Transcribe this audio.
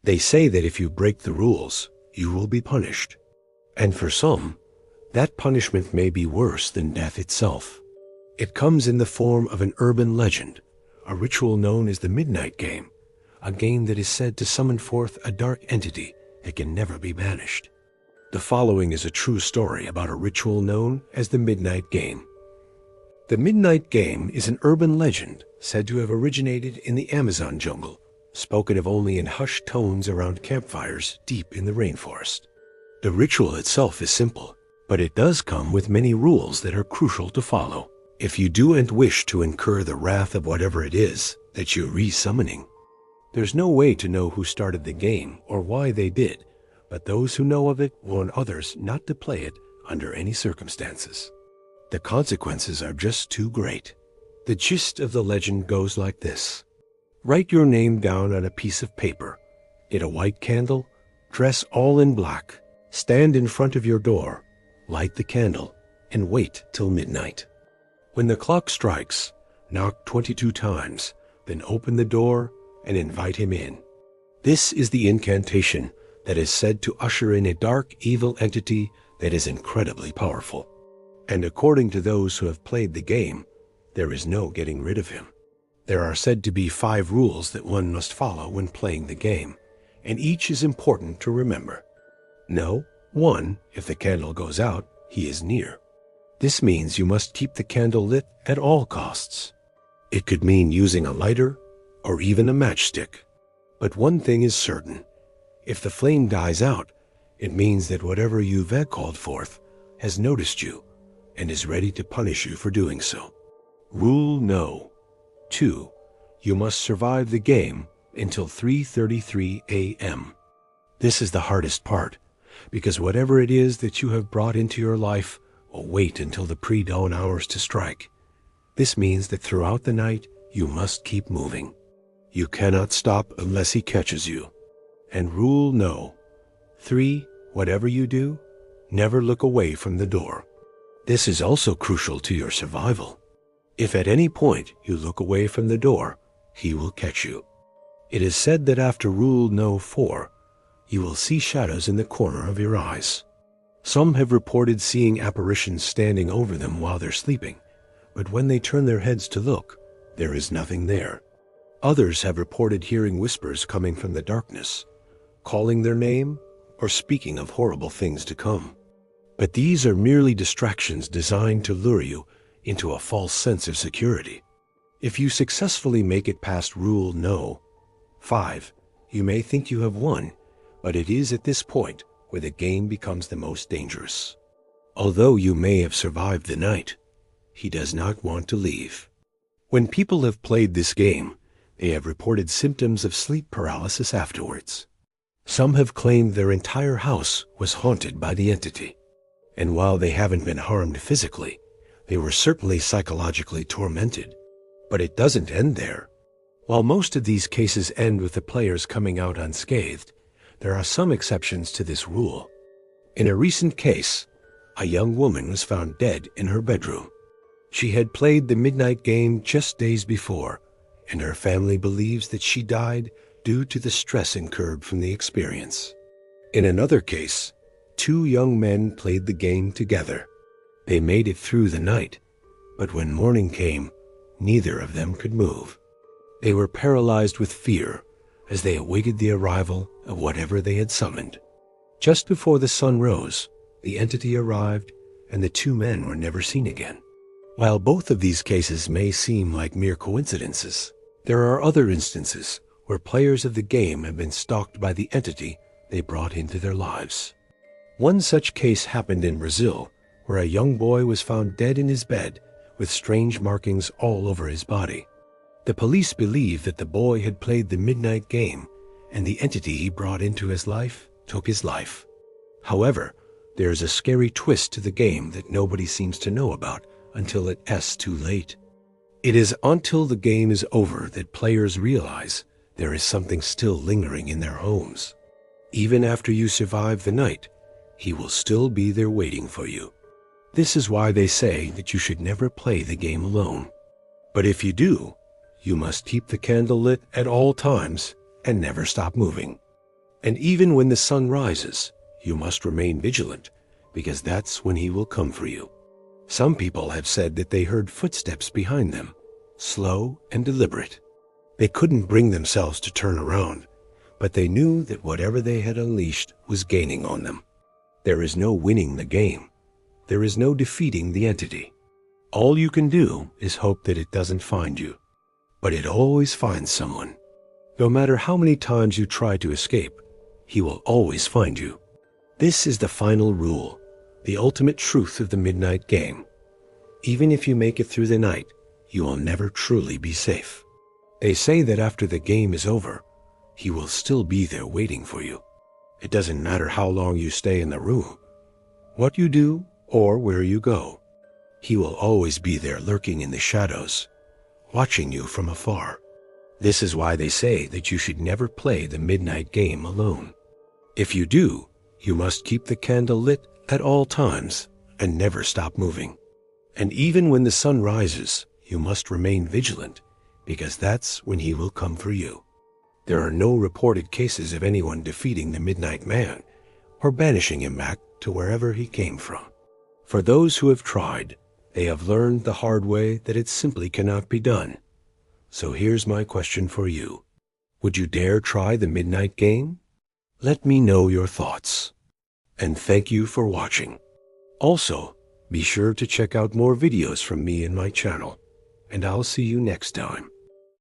They say that if you break the rules, you will be punished. And for some, that punishment may be worse than death itself. It comes in the form of an urban legend, a ritual known as the Midnight Game, a game that is said to summon forth a dark entity that can never be banished. The following is a true story about a ritual known as the Midnight Game. The Midnight Game is an urban legend said to have originated in the Amazon jungle, spoken of only in hushed tones around campfires deep in the rainforest. The ritual itself is simple, but it does come with many rules that are crucial to follow if you do and wish to incur the wrath of whatever it is that you're re-summoning. There's no way to know who started the game or why they did, but those who know of it warn others not to play it under any circumstances. The consequences are just too great. The gist of the legend goes like this. Write your name down on a piece of paper, get a white candle, dress all in black, stand in front of your door, light the candle, and wait till midnight. When the clock strikes, knock 22 times, then open the door and invite him in. This is the incantation that is said to usher in a dark, evil entity that is incredibly powerful. And according to those who have played the game, there is no getting rid of him. There are said to be 5 rules that one must follow when playing the game, and each is important to remember. No, 1, if the candle goes out, he is near. This means you must keep the candle lit at all costs. It could mean using a lighter or even a matchstick. But one thing is certain. If the flame dies out, it means that whatever you've called forth has noticed you and is ready to punish you for doing so. Rule no. 2. You must survive the game until 3:33 a.m. This is the hardest part, because whatever it is that you have brought into your life will wait until the pre-dawn hours to strike. This means that throughout the night, you must keep moving. You cannot stop unless he catches you. And rule no. 3. Whatever you do, never look away from the door. This is also crucial to your survival. If at any point you look away from the door, he will catch you. It is said that after rule no 4, you will see shadows in the corner of your eyes. Some have reported seeing apparitions standing over them while they're sleeping, but when they turn their heads to look, there is nothing there. Others have reported hearing whispers coming from the darkness, calling their name or speaking of horrible things to come. But these are merely distractions designed to lure you into a false sense of security. If you successfully make it past rule no 5, you may think you have won, but it is at this point where the game becomes the most dangerous. Although you may have survived the night, he does not want to leave. When people have played this game, they have reported symptoms of sleep paralysis afterwards. Some have claimed their entire house was haunted by the entity. And while they haven't been harmed physically, they were certainly psychologically tormented. But it doesn't end there. While most of these cases end with the players coming out unscathed, there are some exceptions to this rule. In a recent case, a young woman was found dead in her bedroom. She had played the Midnight Game just days before, and her family believes that she died due to the stress incurred from the experience. In another case, 2 young men played the game together. They made it through the night, but when morning came, neither of them could move. They were paralyzed with fear as they awaited the arrival of whatever they had summoned. Just before the sun rose, the entity arrived, and the 2 men were never seen again. While both of these cases may seem like mere coincidences, there are other instances where players of the game have been stalked by the entity they brought into their lives. One such case happened in Brazil, where a young boy was found dead in his bed with strange markings all over his body. The police believe that the boy had played the Midnight Game, and the entity he brought into his life took his life. However, there is a scary twist to the game that nobody seems to know about until it's too late. It is until the game is over that players realize there is something still lingering in their homes. Even after you survive the night, he will still be there waiting for you. This is why they say that you should never play the game alone. But if you do, you must keep the candle lit at all times and never stop moving. And even when the sun rises, you must remain vigilant, because that's when he will come for you. Some people have said that they heard footsteps behind them, slow and deliberate. They couldn't bring themselves to turn around, but they knew that whatever they had unleashed was gaining on them. There is no winning the game. There is no defeating the entity. All you can do is hope that it doesn't find you. But it always finds someone. No matter how many times you try to escape, he will always find you. This is the final rule, the ultimate truth of the midnight game. Even if you make it through the night, you will never truly be safe. They say that after the game is over, he will still be there waiting for you. It doesn't matter how long you stay in the room, what you do, or where you go. He will always be there lurking in the shadows, watching you from afar. This is why they say that you should never play the midnight game alone. If you do, you must keep the candle lit at all times and never stop moving. And even when the sun rises, you must remain vigilant, because that's when he will come for you. There are no reported cases of anyone defeating the Midnight Man or banishing him back to wherever he came from. For those who have tried, they have learned the hard way that it simply cannot be done. So here's my question for you. Would you dare try the midnight game? Let me know your thoughts. And thank you for watching. Also, be sure to check out more videos from me and my channel, and I'll see you next time.